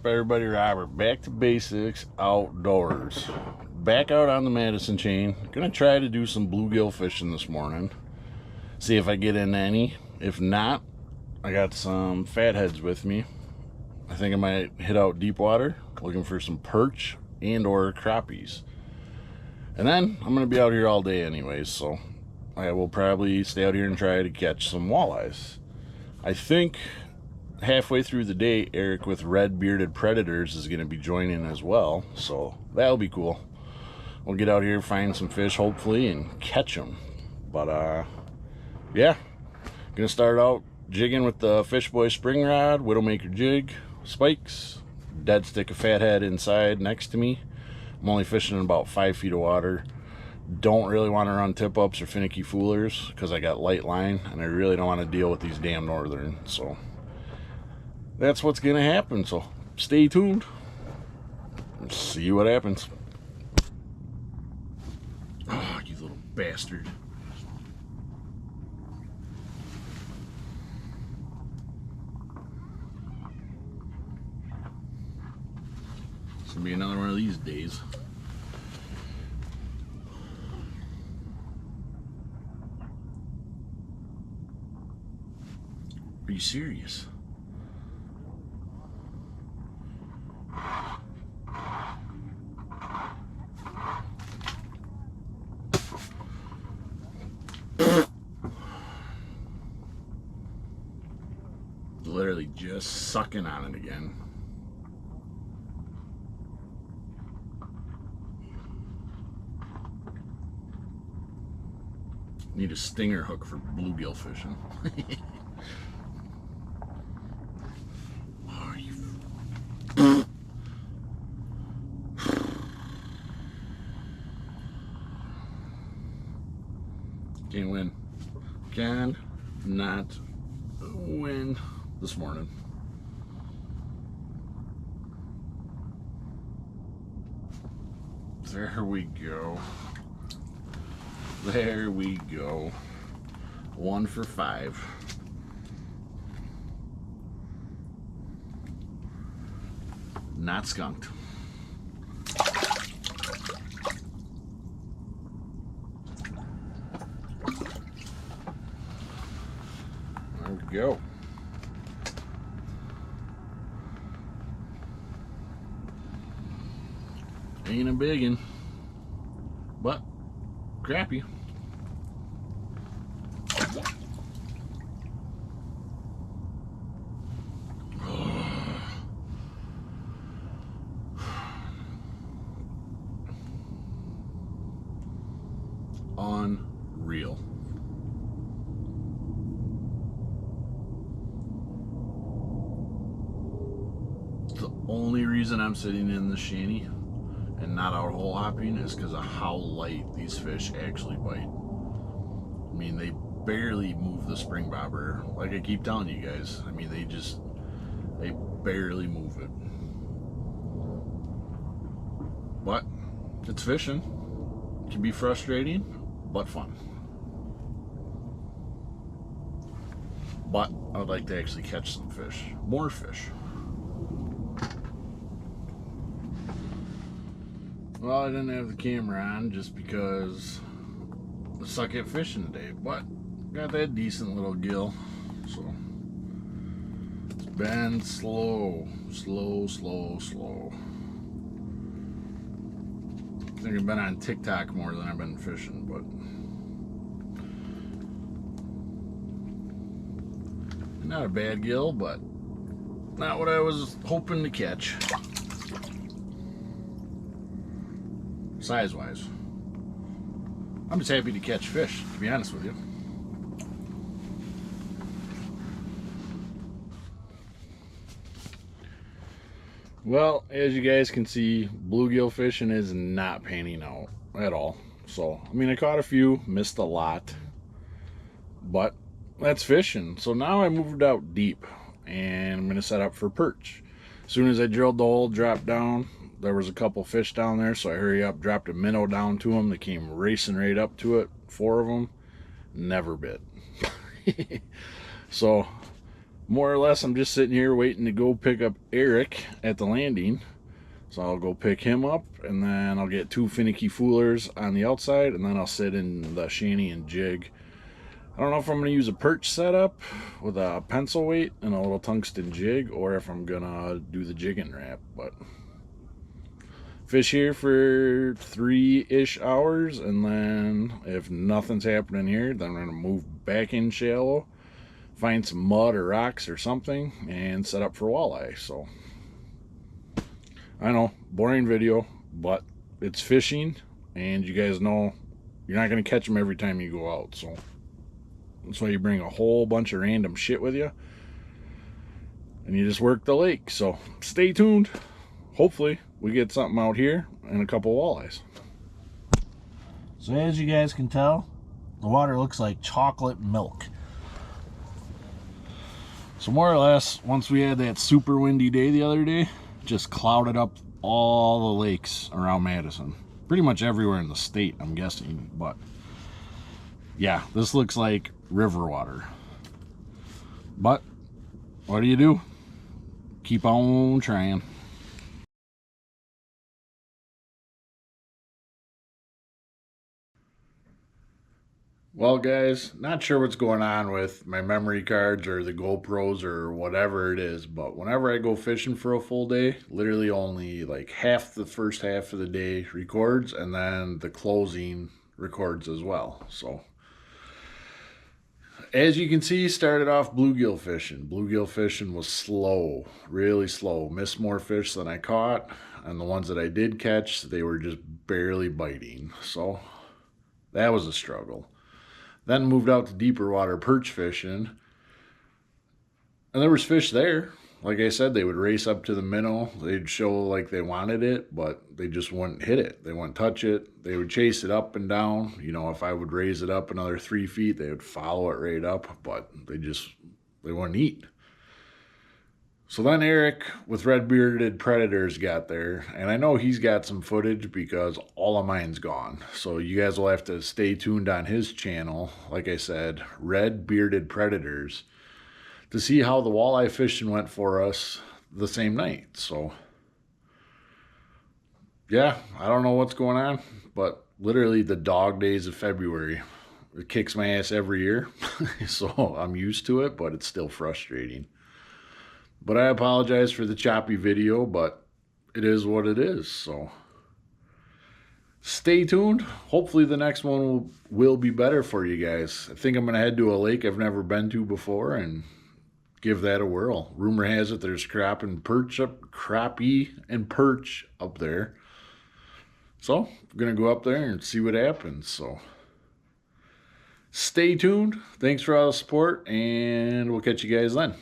up, everybody? Robert, back to basics outdoors. Back out on the Madison chain. Gonna try to do some bluegill fishing this morning. See if I get in any. If not, I got some fatheads with me. I think I might hit out deep water, looking for some perch and or crappies. And then I'm gonna be out here all day anyways, so I will probably stay out here and try to catch some walleyes. I think halfway through the day, Eric with Red Bearded Predators is going to be joining as well, so that'll be cool. We'll get out here, find some fish hopefully, and catch them. But yeah, gonna start out jigging with the Fish Boy spring rod, Widowmaker jig, spikes, dead stick of fathead inside next to me. I'm only fishing in about 5 feet of water. Don't really want to run tip ups or finicky foolers because I got light line and I really don't want to deal with these damn northern, so that's what's gonna happen. So stay tuned, see what happens. Oh, you little bastard. It's gonna be another one of these days. Are you serious? Literally just sucking on it again. Need a stinger hook for bluegill fishing. Oh, you... Can't win. Can not win this morning. There we go. There we go. 1 for 5. Not skunked. There we go. Ain't a biggin', but crappy. Unreal. The only reason I'm sitting in the shanty and not out hole hopping is because of how light these fish actually bite. I mean, they barely move the spring bobber. Like I keep telling you guys, I mean, they barely move it. But it's fishing. It can be frustrating, but fun. But I would like to actually catch some fish, more fish. Well, I didn't have the camera on just because I suck at fishing today, but got that decent little gill, so it's been slow. I think I've been on TikTok more than I've been fishing, but not a bad gill, but not what I was hoping to catch. Size-wise, I'm just happy to catch fish, to be honest with you. Well, as you guys can see, bluegill fishing is not panning out at all. So, I mean, I caught a few, missed a lot, but that's fishing. So now I moved out deep, and I'm going to set up for perch. As soon as I drilled the hole, dropped down, there was a couple fish down there, so I hurry up, dropped a minnow down to them. They came racing right up to it, 4 of them, never bit. So more or less, I'm just sitting here waiting to go pick up Eric at the landing. So I'll go pick him up, and then I'll get 2 finicky foolers on the outside, and then I'll sit in the shanty and jig. I don't know if I'm going to use a perch setup with a pencil weight and a little tungsten jig, or if I'm going to do the jig and wrap. But fish here for 3-ish hours, and then if nothing's happening here, then I'm going to move back in shallow, find some mud or rocks or something, and set up for walleye. So I know, boring video, but it's fishing, and you guys know you're not going to catch them every time you go out. So that's why you bring a whole bunch of random shit with you, and you just work the lake. So stay tuned. Hopefully we get something out here and a couple walleyes. So as you guys can tell, the water looks like chocolate milk. So more or less, once we had that super windy day the other day, just clouded up all the lakes around Madison. Pretty much everywhere in the state, I'm guessing. But yeah, this looks like river water. But what do? Keep on trying. Well, guys, not sure what's going on with my memory cards or the GoPros or whatever it is, but whenever I go fishing for a full day, literally only like half the first half of the day records, and then the closing records as well. So as you can see, started off bluegill fishing. Bluegill fishing was slow, really slow. Missed more fish than I caught, and the ones that I did catch, they were just barely biting. So that was a struggle. Then moved out to deeper water perch fishing, and there was fish there. Like I said, they would race up to the minnow. They'd show like they wanted it, but they just wouldn't hit it. They wouldn't touch it. They would chase it up and down. You know, if I would raise it up another 3 feet, they would follow it right up, but they wouldn't eat. So then Eric with red-bearded predators got there, and I know he's got some footage because all of mine's gone. So you guys will have to stay tuned on his channel, like I said, red-bearded predators, to see how the walleye fishing went for us the same night. So yeah, I don't know what's going on, but literally the dog days of February, it kicks my ass every year. So I'm used to it, but it's still frustrating. But I apologize for the choppy video, but it is what it is. So stay tuned. Hopefully the next one will be better for you guys. I think I'm going to head to a lake I've never been to before and give that a whirl. Rumor has it there's crappie and perch up there. So I'm going to go up there and see what happens. So stay tuned. Thanks for all the support, and we'll catch you guys then.